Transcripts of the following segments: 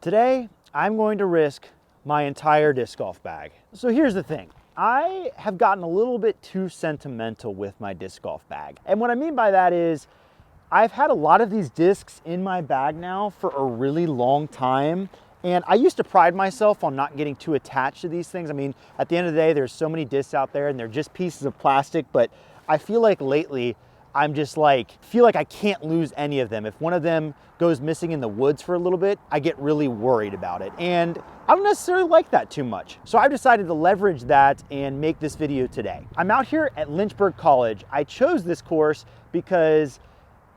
Today, I'm going to risk my entire disc golf bag. So here's the thing. I have gotten a little bit too sentimental with my disc golf bag. And what I mean by that is I've had a lot of these discs in my bag now for a really long time. And I used to pride myself on not getting too attached to these things. I mean, at the end of the day, there's so many discs out there and they're just pieces of plastic, but I feel like lately I'm just feel like I can't lose any of them. If one of them goes missing in the woods for a little bit, I get really worried about it. And I don't necessarily like that too much. So I've decided to leverage that and make this video today. I'm out here at Lynchburg College. I chose this course because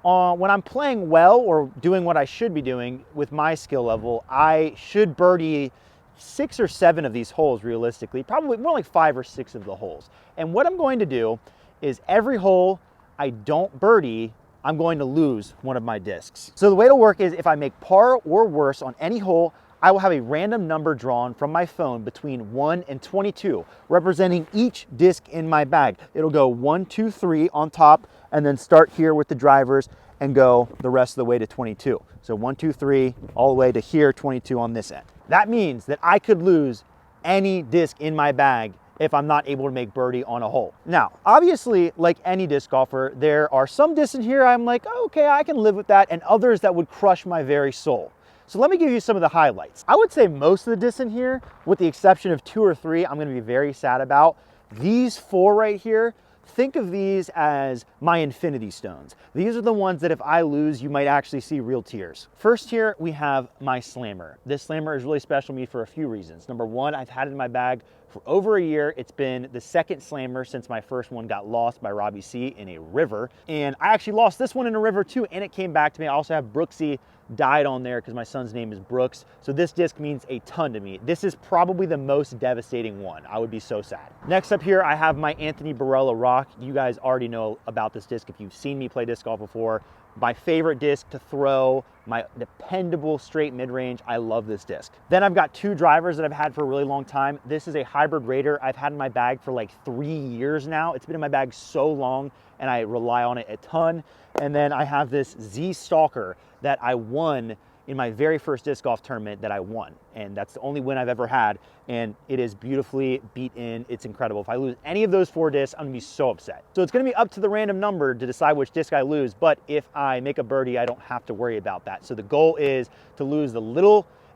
when I'm playing well or doing what I should be doing with my skill level, I should birdie 6 or 7 of these holes realistically, probably more like 5 or 6 of the holes. And what I'm going to do is every hole I don't birdie, I'm going to lose one of my discs. So the way it'll work is if I make par or worse on any hole, I will have a random number drawn from my phone between 1 and 22, representing each disc in my bag. It'll go 1, 2, 3 on top, and then start here with the drivers and go the rest of the way to 22. So 1, 2, 3, all the way to here, 22 on this end. That means that I could lose any disc in my bag if I'm not able to make birdie on a hole. Now, obviously, like any disc golfer, there are some discs in here I'm like, oh, okay, I can live with that, and others that would crush my very soul. So let me give you some of the highlights. I would say most of the discs in here, with the exception of 2 or 3, I'm gonna be very sad about. These 4 right here, think of these as my infinity stones. These are the ones that if I lose, you might actually see real tears. First here, we have my slammer. This slammer is really special to me for a few reasons. Number one, I've had it in my bag for over a year. It's been the second slammer since my first one got lost by Robbie C in a river. And I actually lost this one in a river too, and it came back to me. I also have Brooksy died on there because my son's name is Brooks. So this disc means a ton to me. This is probably the most devastating one. I would be so sad. Next up here, I have my Anthony Barella Rock. You guys already know about this disc if you've seen me play disc golf before. My favorite disc to throw, my dependable straight mid-range. I love this disc. Then I've got 2 drivers that I've had for a really long time. This is a Hybrid Raider. I've had in my bag for like 3 years now. It's been in my bag so long and I rely on it a ton. And then I have this Z Stalker that I won in my very first disc golf tournament that I won. And that's the only win I've ever had. And it is beautifully beat in. It's incredible. If I lose any of those 4 discs, I'm gonna be so upset. So it's gonna be up to the random number to decide which disc I lose. But if I make a birdie, I don't have to worry about that. So the goal is to lose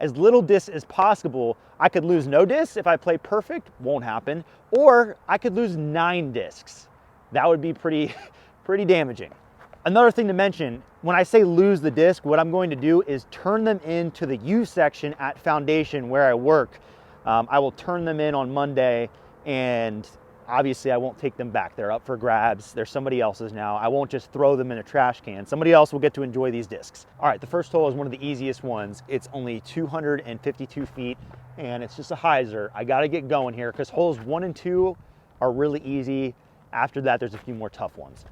as little discs as possible. I could lose no discs if I play perfect, won't happen. Or I could lose 9 discs. That would be pretty damaging. Another thing to mention, when I say lose the disc, what I'm going to do is turn them into the U section at Foundation where I work. I will turn them in on Monday, and obviously I won't take them back. They're up for grabs. They're somebody else's now. I won't just throw them in a trash can. Somebody else will get to enjoy these discs. All right, the first hole is one of the easiest ones. It's only 252 feet, and it's just a hyzer. I gotta get going here because holes 1 and 2 are really easy. After that, there's a few more tough ones.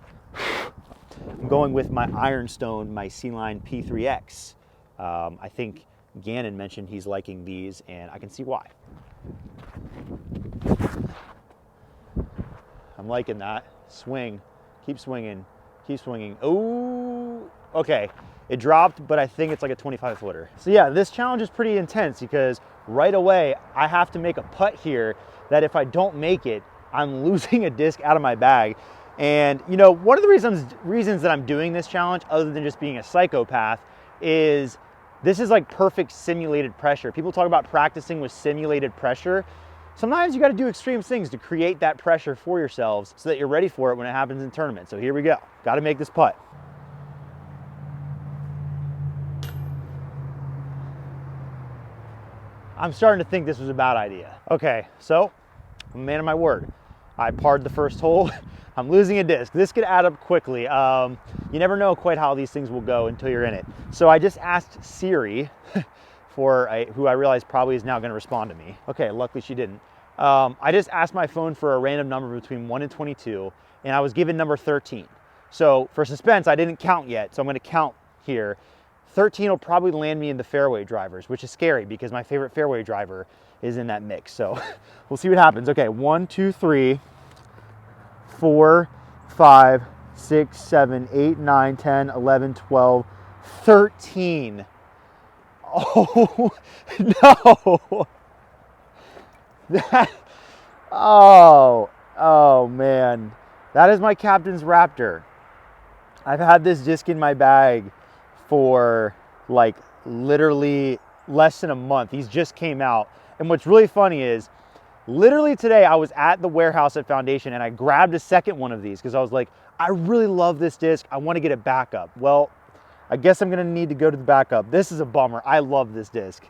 I'm going with my Ironstone, my C-Line P3X. I think Gannon mentioned he's liking these, and I can see why. I'm liking that. Swing, keep swinging, keep swinging. Oh, okay. It dropped, but I think it's like a 25-footer. So yeah, this challenge is pretty intense because right away, I have to make a putt here that if I don't make it, I'm losing a disc out of my bag. And you know, one of the reasons that I'm doing this challenge, other than just being a psychopath, is this is like perfect simulated pressure. People talk about practicing with simulated pressure. Sometimes you got to do extreme things to create that pressure for yourselves so that you're ready for it when it happens in tournaments. So here we go. Got to make this putt. I'm starting to think this was a bad idea. Okay, so I'm a man of my word. I parred the first hole. I'm losing a disc. This could add up quickly. You never know quite how these things will go until you're in it. So I just asked Siri, who I realize probably is now gonna respond to me. Okay, luckily she didn't. I just asked my phone for a random number between 1 and 22, and I was given number 13. So for suspense, I didn't count yet, so I'm gonna count here. 13 will probably land me in the fairway drivers, which is scary because my favorite fairway driver is in that mix. So we'll see what happens. Okay, 1, 2, 3, 4, 5, 6, 7, 8, 9, 10, 11, 12, 13. Oh, no. That, oh man. That is my Captain's Raptor. I've had this disc in my bag for like literally less than a month. These just came out. And what's really funny is literally today I was at the warehouse at Foundation and I grabbed a second one of these because I was like, I really love this disc. I want to get it back up. Well, I guess I'm going to need to go to the backup. This is a bummer. I love this disc.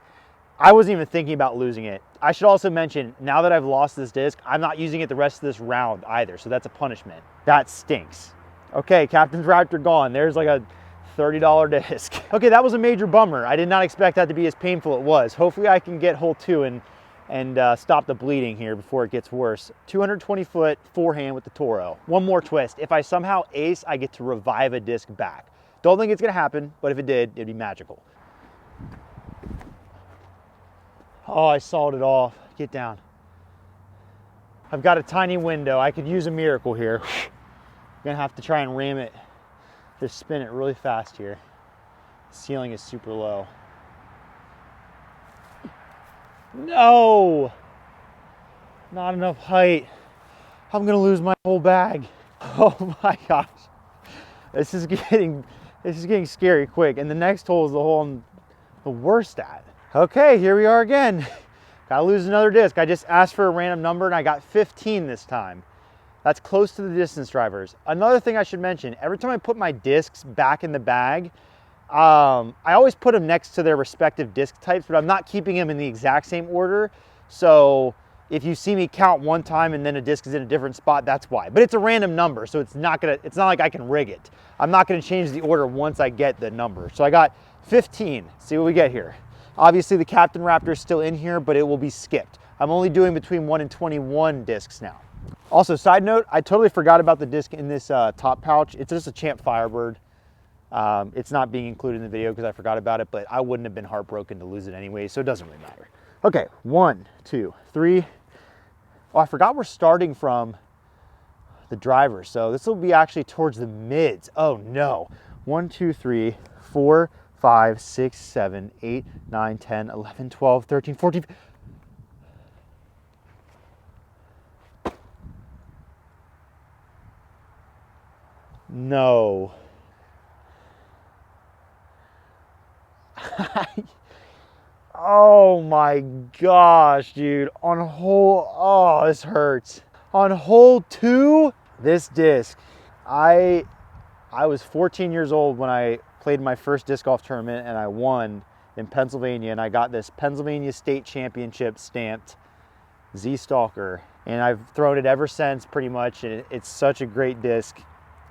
I wasn't even thinking about losing it. I should also mention, now that I've lost this disc, I'm not using it the rest of this round either. So that's a punishment. That stinks. Okay, Captain's Raptor gone. There's like a $30 disc. Okay, that was a major bummer. I did not expect that to be as painful as it was. Hopefully I can get hole 2 and stop the bleeding here before it gets worse. 220 foot forehand with the Toro. One more twist. If I somehow ace, I get to revive a disc back. Don't think it's gonna happen, but if it did, it'd be magical. Oh, I sawed it off. Get down. I've got a tiny window. I could use a miracle here. I'm gonna have to try and ram it. Just spin it really fast here. The ceiling is super low. No! Not enough height. I'm gonna lose my whole bag. Oh my gosh. This is getting scary quick. And the next hole is the hole I'm the worst at. Okay, here we are again. Gotta lose another disc. I just asked for a random number and I got 15 this time. That's close to the distance drivers. Another thing I should mention, every time I put my discs back in the bag, I always put them next to their respective disc types, but I'm not keeping them in the exact same order. So if you see me count one time and then a disc is in a different spot, that's why. But it's a random number, so it's not like I can rig it. I'm not gonna change the order once I get the number. So I got 15, see what we get here. Obviously the Captain Raptor is still in here, but it will be skipped. I'm only doing between 1 and 21 discs now. Also, side note, I totally forgot about the disc in this top pouch. It's just a Champ Firebird. It's not being included in the video because I forgot about it, but I wouldn't have been heartbroken to lose it anyway, so it doesn't really matter. Okay, 1, 2, 3. Oh, I forgot we're starting from the driver, so this will be actually towards the mids. Oh no. 1, 2, 3, 4, 5, 6, 7, 8, 9, 10, 11, 12, 13, 14. No. Oh my gosh, dude. On hole, oh, this hurts. On hole 2, this disc, I was 14 years old when I played my first disc golf tournament and I won in Pennsylvania, and I got this Pennsylvania State Championship stamped Z Stalker, and I've thrown it ever since pretty much, and it's such a great disc.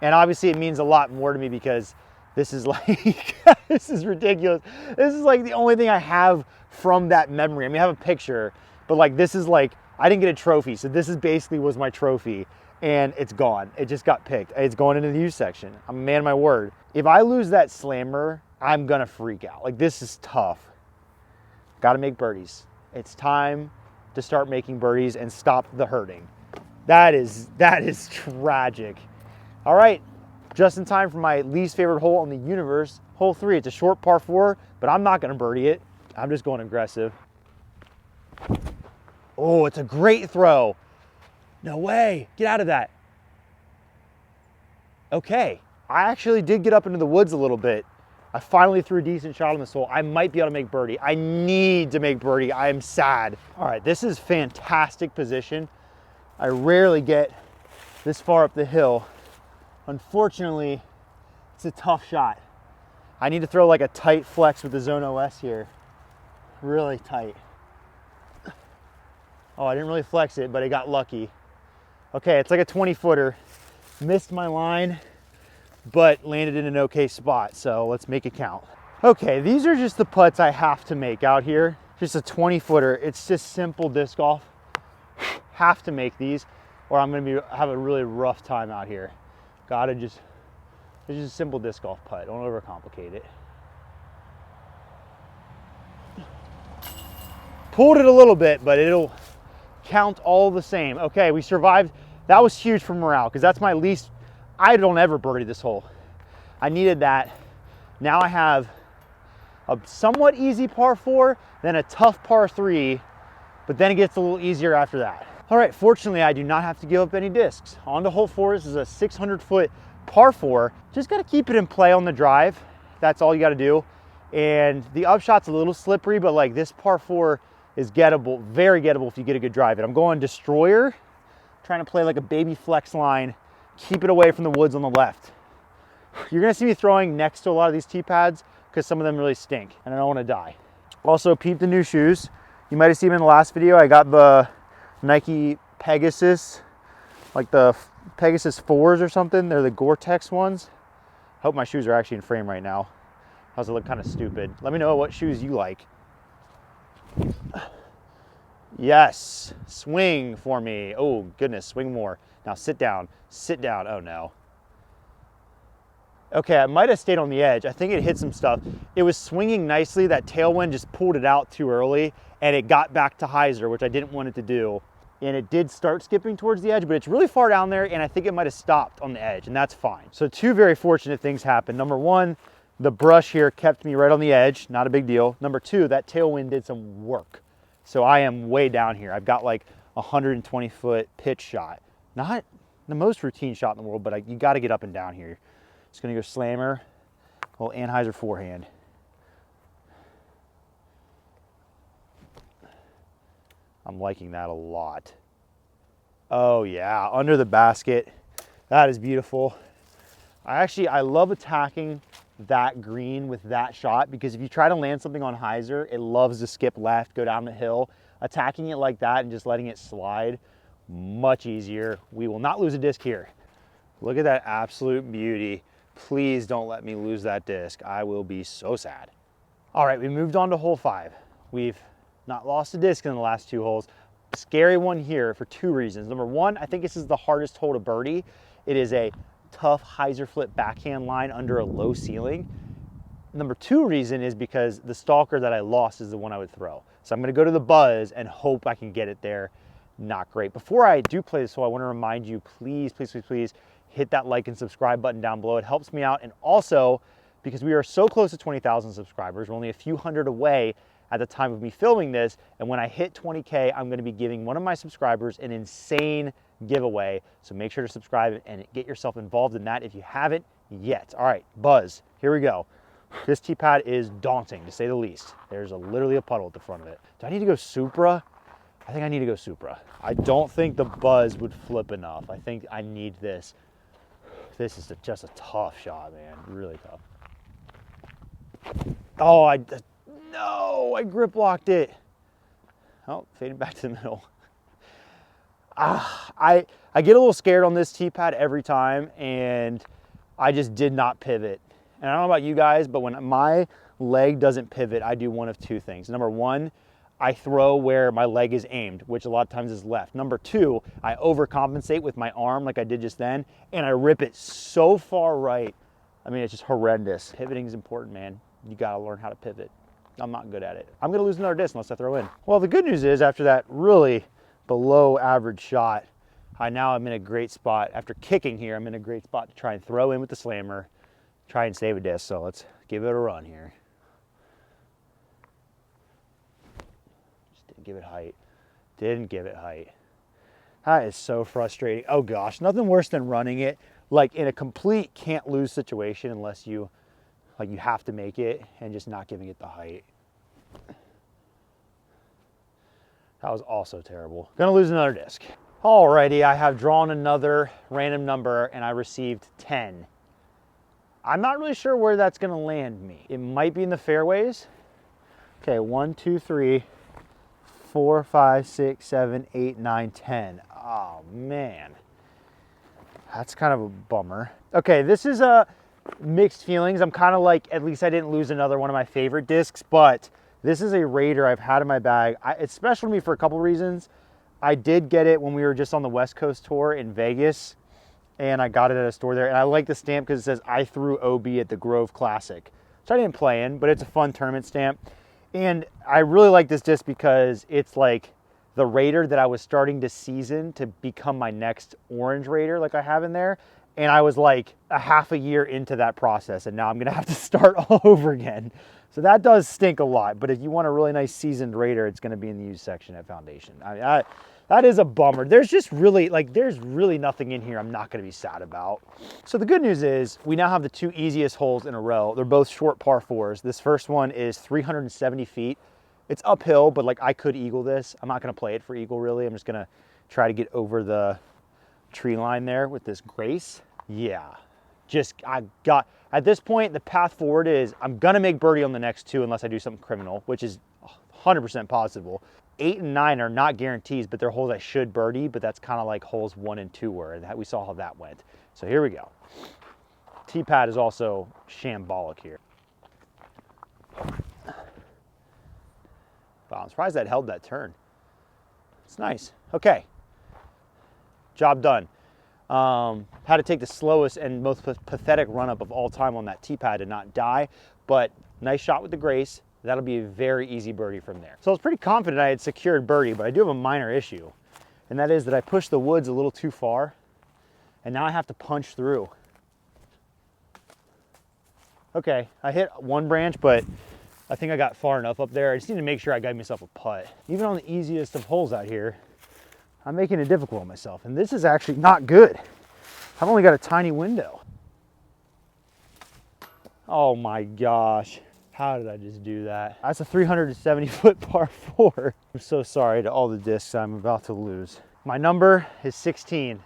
And obviously it means a lot more to me because this is like, this is ridiculous. This is like the only thing I have from that memory. I mean, I have a picture, but like this is like, I didn't get a trophy, so this is basically was my trophy, and it's gone. It just got picked. It's going into the use section. I'm a man of my word. If I lose that slammer, I'm gonna freak out. Like, this is tough. Gotta make birdies. It's time to start making birdies and stop the hurting. That is tragic. All right, just in time for my least favorite hole in the universe, hole 3. It's a short par 4, but I'm not gonna birdie it. I'm just going aggressive. Oh, it's a great throw. No way, get out of that. Okay, I actually did get up into the woods a little bit. I finally threw a decent shot on this hole. I might be able to make birdie. I need to make birdie. I am sad. All right, this is fantastic position. I rarely get this far up the hill. Unfortunately, it's a tough shot. I need to throw like a tight flex with the Zone OS here. Really tight. Oh, I didn't really flex it, but I got lucky. Okay, it's like a 20-footer. Missed my line, but landed in an okay spot, so let's make it count. Okay, these are just the putts I have to make out here. Just a 20-footer. It's just simple disc golf. Have to make these, or I'm gonna have a really rough time out here. Gotta just, it's just a simple disc golf putt. Don't overcomplicate it. Pulled it a little bit, but it'll count all the same. Okay, we survived. That was huge for morale because that's my least, I don't ever birdie this hole. I needed that. Now I have a somewhat easy par 4, then a tough par 3, but then it gets a little easier after that. All right, fortunately, I do not have to give up any discs. On to hole 4. This is a 600-foot par 4. Just got to keep it in play on the drive. That's all you got to do. And the upshot's a little slippery, but like this par 4 is gettable, very gettable if you get a good drive. And I'm going destroyer, trying to play like a baby flex line, keep it away from the woods on the left. You're gonna see me throwing next to a lot of these tee pads because some of them really stink and I don't want to die. Also, peep the new shoes. You might have seen them in the last video. I got the Nike Pegasus, like the Pegasus 4s or something. They're the Gore-Tex ones. Hope my shoes are actually in frame right now. How's it look kind of stupid? Let me know what shoes you like. Yes, swing for me. Oh goodness, swing more. Now sit down, oh no. Okay, I might have stayed on the edge. I think it hit some stuff. It was swinging nicely. That tailwind just pulled it out too early and it got back to hyzer, which I didn't want it to do. And it did start skipping towards the edge, but it's really far down there and I think it might have stopped on the edge and that's fine. So two very fortunate things happened. Number one, the brush here kept me right on the edge, not a big deal. Number two, that tailwind did some work. So I am way down here. I've got like a 120-foot pitch shot. Not the most routine shot in the world, but you got to get up and down here. Just gonna go slammer, little Anheuser forehand. I'm liking that a lot. Oh yeah, under the basket. That is beautiful. I love attacking that green with that shot because if you try to land something on hyzer, it loves to skip left, go down the hill. Attacking it like that and just letting it slide, much easier. We will not lose a disc here. Look at that absolute beauty. Please don't let me lose that disc. I will be so sad. All right, we moved on to hole 5. We've not lost a disc in the last 2 holes. Scary one here for 2 reasons. Number one, I think this is the hardest hole to birdie. It is a tough hyzer flip backhand line under a low ceiling. Number 2 reason is because the stalker that I lost is the one I would throw. So I'm gonna go to the buzz and hope I can get it there. Not great. Before I do play this hole, I wanna remind you, please, please, please, please, hit that like and subscribe button down below. It helps me out. And also, because we are so close to 20,000 subscribers, we're only a few hundred away at the time of me filming this. And when I hit 20K, I'm gonna be giving one of my subscribers an insane giveaway. So make sure to subscribe and get yourself involved in that if you haven't yet. All right, buzz, here we go. This tee pad is daunting to say the least. There's literally a puddle at the front of it. Do I need to go Supra? I think I need to go Supra. I don't think the buzz would flip enough. I think I need this. This is just a tough shot, man, really tough. Oh, no, I grip locked it. Oh, fading back to the middle. I get a little scared on this tee pad every time, and I just did not pivot. And I don't know about you guys, but when my leg doesn't pivot, I do one of 2 things. Number one, I throw where my leg is aimed, which a lot of times is left. Number 2, I overcompensate with my arm like I did just then, and I rip it so far right. I mean, it's just horrendous. Pivoting is important, man. You gotta learn how to pivot. I'm not good at it. I'm gonna lose another disc unless I throw in. Well, the good news is after that really below average shot, now I'm in a great spot. After kicking here, I'm in a great spot to try and throw in with the slammer, try and save a disc. So let's give it a run here. Didn't give it height. Didn't give it height. That is so frustrating. Oh gosh, nothing worse than running it like in a complete can't lose situation unless you have to make it and just not giving it the height. That was also terrible. Gonna lose another disc. Alrighty, I have drawn another random number and I received 10. I'm not really sure where that's gonna land me. It might be in the fairways. Okay, 1, 2, 3, 4, 5, 6, 7, 8, 9, 10. Oh man, that's kind of a bummer. Okay, this is mixed feelings. I'm kind of like, at least I didn't lose another one of my favorite discs, but this is a Raider I've had in my bag. It's special to me for a couple reasons. I did get it when we were just on the West Coast tour in Vegas, and I got it at a store there. And I like the stamp because it says, I threw OB at the Grove Classic, which I didn't play in, but it's a fun tournament stamp. And I really like this disc because it's like the Raider that I was starting to season to become my next orange Raider like I have in there. and I was like a half a year into that process, and now I'm gonna have to start all over again. So that does stink a lot, but if you want a really nice seasoned Raider, it's gonna be in the used section at Foundation. That is a bummer. There's just really, there's really nothing in here I'm not gonna be sad about. So the good news is we now have the 2 easiest holes in a row. They're both short par 4s. This first one is 370 feet. It's uphill, but like I could eagle this. I'm not gonna play it for eagle really. I'm just gonna try to get over the tree line there with this grace. Yeah, at this point, the path forward is I'm gonna make birdie on the next 2 unless I do something criminal, which is 100% possible. 8 and 9 are not guarantees, but they're holes I should birdie, but that's kind of like holes 1 and 2 were, and we saw how that went. So here we go. Tee-pad is also shambolic here. Wow, I'm surprised that held that turn. It's nice. Okay, job done. Had to take the slowest and most pathetic run-up of all time on that tee-pad to not die, but nice shot with the grace. That'll be a very easy birdie from there. So I was pretty confident I had secured birdie, but I do have a minor issue, and that is that I pushed the woods a little too far, and now I have to punch through. Okay, I hit one branch, but I think I got far enough up there. I just need to make sure I got myself a putt. Even on the easiest of holes out here, I'm making it difficult on myself, and this is actually not good. I've only got a tiny window. Oh my gosh. How did I just do that? That's a 370-foot par 4. I'm so sorry to all the discs I'm about to lose. My number is 16.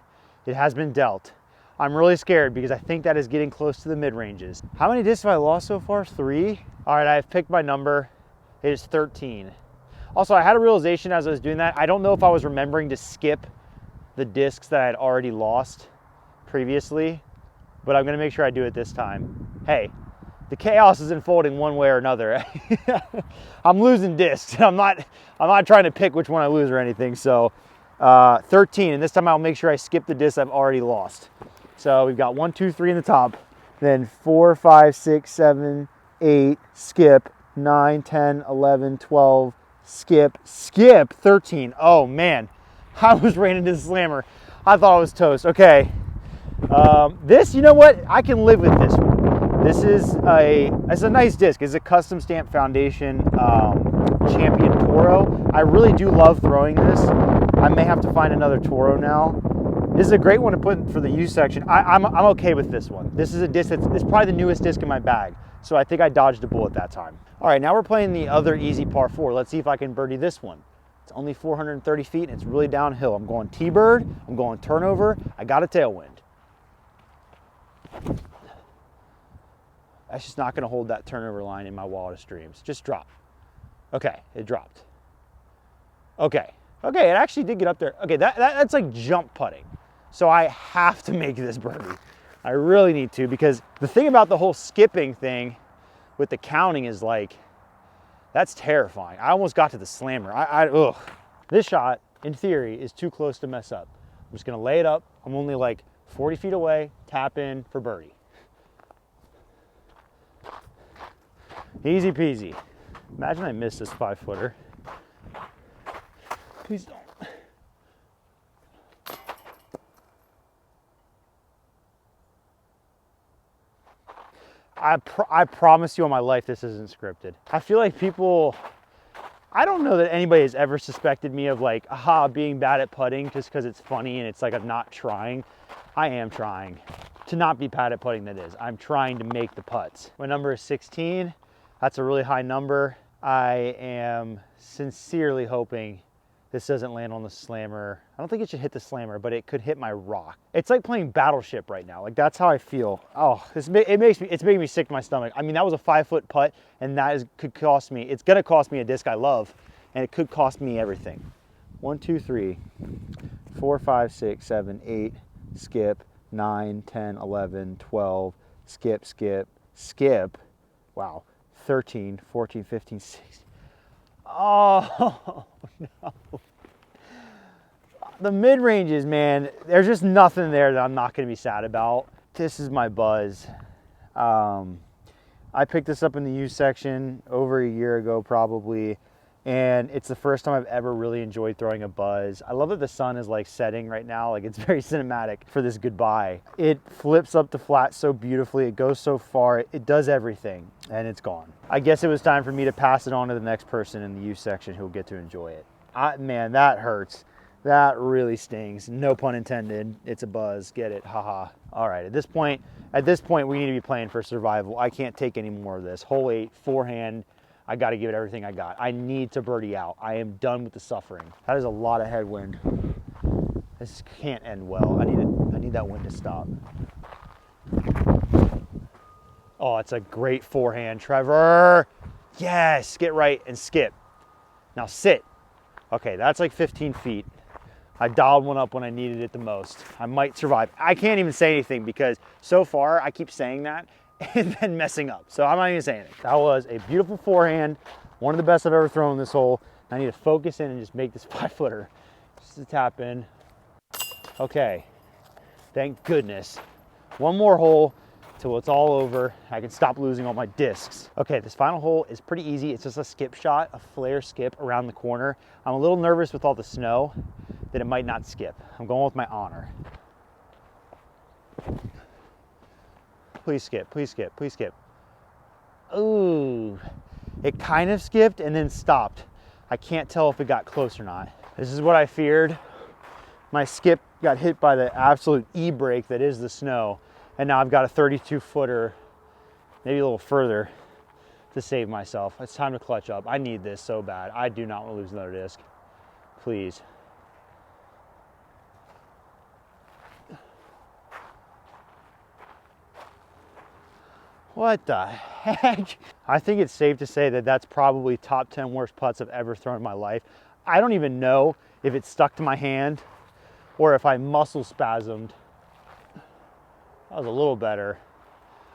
It has been dealt. I'm really scared because I think that is getting close to the mid-ranges. How many discs have I lost so far? 3? All right, I've picked my number. It is 13. Also, I had a realization as I was doing that. I don't know if I was remembering to skip the discs that I had already lost previously, but I'm gonna make sure I do it this time. Hey, the chaos is unfolding one way or another. I'm losing discs. I'm not trying to pick which one I lose or anything. So 13, and this time I'll make sure I skip the discs I've already lost. So we've got 1, 2, 3 in the top, then 4, 5, 6, 7, 8, skip, 9, 10, 11, 12, skip, 13. Oh man, I was raining into the slammer. I thought I was toast. Okay, this, you know what? I can live with this one. This is it's a nice disc. It's a custom stamp Foundation Champion Toro. I really do love throwing this. I may have to find another Toro now. This is a great one to put for the used section. I'm okay with this one. This is a disc it's probably the newest disc in my bag. So I think I dodged a bullet that time. All right, now we're playing the other easy par 4. Let's see if I can birdie this one. It's only 430 feet and it's really downhill. I'm going T-bird, I'm going turnover, I got a tailwind. That's just not gonna hold that turnover line in my wildest dreams. Just drop. Okay, it dropped. Okay, it actually did get up there. Okay, that's like jump putting. So I have to make this birdie. I really need to, because the thing about the whole skipping thing with the counting is like, that's terrifying. I almost got to the slammer. Ugh. This shot, in theory, is too close to mess up. I'm just gonna lay it up. I'm only like 40 feet away, tap in for birdie. Easy peasy. Imagine I missed this 5-footer. Please don't. I promise you on my life this isn't scripted. I feel like people, I don't know that anybody has ever suspected me of like, being bad at putting just because it's funny and it's like I'm not trying. I am trying to not be bad at putting, that is. I'm trying to make the putts. My number is 16. That's a really high number. I am sincerely hoping this doesn't land on the slammer. I don't think it should hit the slammer, but it could hit my rock. It's like playing Battleship right now. Like, that's how I feel. Oh, it's making me sick to my stomach. I mean, that was a 5-foot putt, and could cost me, it's gonna cost me a disc I love, and it could cost me everything. 1, 2, 3, 4, 5, 6, 7, 8, skip, 9, 10, 11, 12, skip, skip, skip. Wow, 13, 14, 15, 16. Oh, no. The mid-ranges, man, there's just nothing there that I'm not going to be sad about. This is my buzz. I picked this up in the used section over a year ago probably, and it's the first time I've ever really enjoyed throwing a buzz. I love that the sun is like setting right now. Like, it's very cinematic for this goodbye. It flips up to flat so beautifully. It goes so far. It does everything, and it's gone. I guess it was time for me to pass it on to the next person in the U section who will get to enjoy it. Man, that hurts. That really stings. No pun intended. It's a buzz. Get it? Haha. All right. At this point, we need to be playing for survival. I can't take any more of this. Hole 8, forehand. I got to give it everything I got. I need to birdie out. I am done with the suffering. That is a lot of headwind. This can't end well. I need that wind to stop. Oh, it's a great forehand, Trevor. Yes, get right and skip. Now sit. Okay, that's like 15 feet. I dialed one up when I needed it the most. I might survive. I can't even say anything because so far I keep saying that and then messing up. So I'm not even saying it. That was a beautiful forehand. One of the best I've ever thrown this hole. I need to focus in and just make this 5-footer. Just to tap in. Okay, thank goodness. One more hole till it's all over. I can stop losing all my discs. Okay, this final hole is pretty easy. It's just a skip shot, a flare skip around the corner. I'm a little nervous with all the snow that it might not skip. I'm going with my honor. Please skip, please skip, please skip. Ooh, it kind of skipped and then stopped. I can't tell if it got close or not. This is what I feared. My skip got hit by the absolute e-brake that is the snow. And now I've got a 32-footer, maybe a little further, to save myself. It's time to clutch up. I need this so bad. I do not want to lose another disc. Please. What the heck? I think it's safe to say that that's probably top 10 worst putts I've ever thrown in my life. I don't even know if it stuck to my hand or if I muscle spasmed. That was a little better.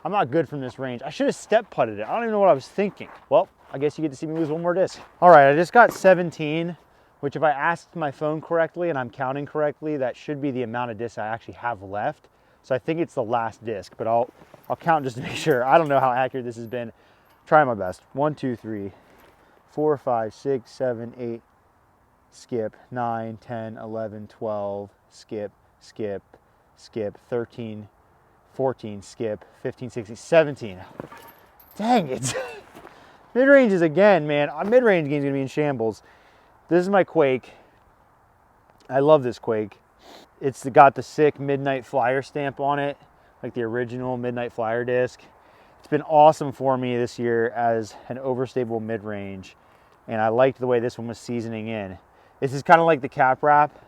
I'm not good from this range. I should have step putted it. I don't even know what I was thinking. Well, I guess you get to see me lose one more disc. All right, I just got 17, which if I asked my phone correctly and I'm counting correctly, that should be the amount of discs I actually have left. So I think it's the last disc, but I'll count just to make sure. I don't know how accurate this has been. Trying my best. 1, 2, 3, 4, 5, 6, 7, 8, skip, 9, 10, 11, 12, skip, skip, skip, 13, 14, skip, 15, 16, 17. Dang it. Mid-ranges again, man. Our mid-range game's gonna be in shambles. This is my Quake. I love this Quake. It's got the sick Midnight Flyer stamp on it, like the original Midnight Flyer disc. It's been awesome for me this year as an overstable mid-range, and I liked the way this one was seasoning in. This is kind of like the Cap Wrap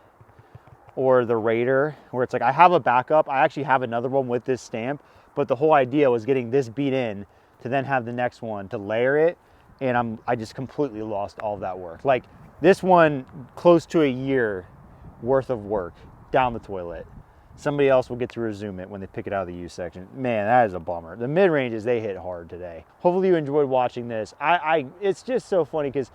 or the Raider, where it's like I have a backup. I actually have another one with this stamp, but the whole idea was getting this beat in to then have the next one to layer it, and I just completely lost all of that work. Like this one, close to a year worth of work down the toilet. Somebody else will get to resume it when they pick it out of the U section. Man, that is a bummer. The mid-ranges, they hit hard today. Hopefully you enjoyed watching this. It's just so funny because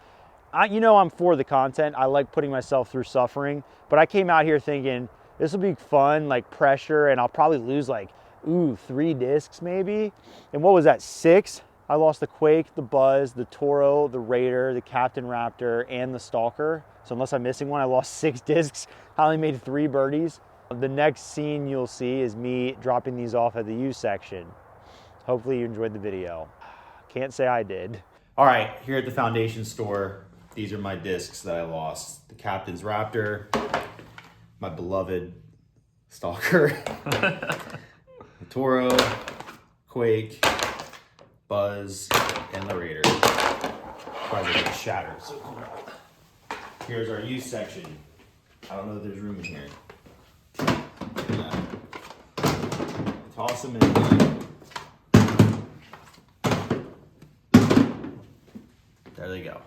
you know I'm for the content. I like putting myself through suffering, but I came out here thinking this will be fun, like pressure, and I'll probably lose like, 3 discs maybe. And what was that, 6? I lost the Quake, the Buzz, the Toro, the Raider, the Captain Raptor, and the Stalker. So unless I'm missing one, I lost 6 discs. I only made 3 birdies. The next scene you'll see is me dropping these off at the U section. Hopefully you enjoyed the video. Can't say I did. All right, here at the Foundation store, these are my discs that I lost. The Captain's Raptor, my beloved Stalker, the Toro, Quake, Buzz, and the Raider. Probably gonna shatter. So here's our U section. I don't know if there's room in here. Toss them in there. There they go.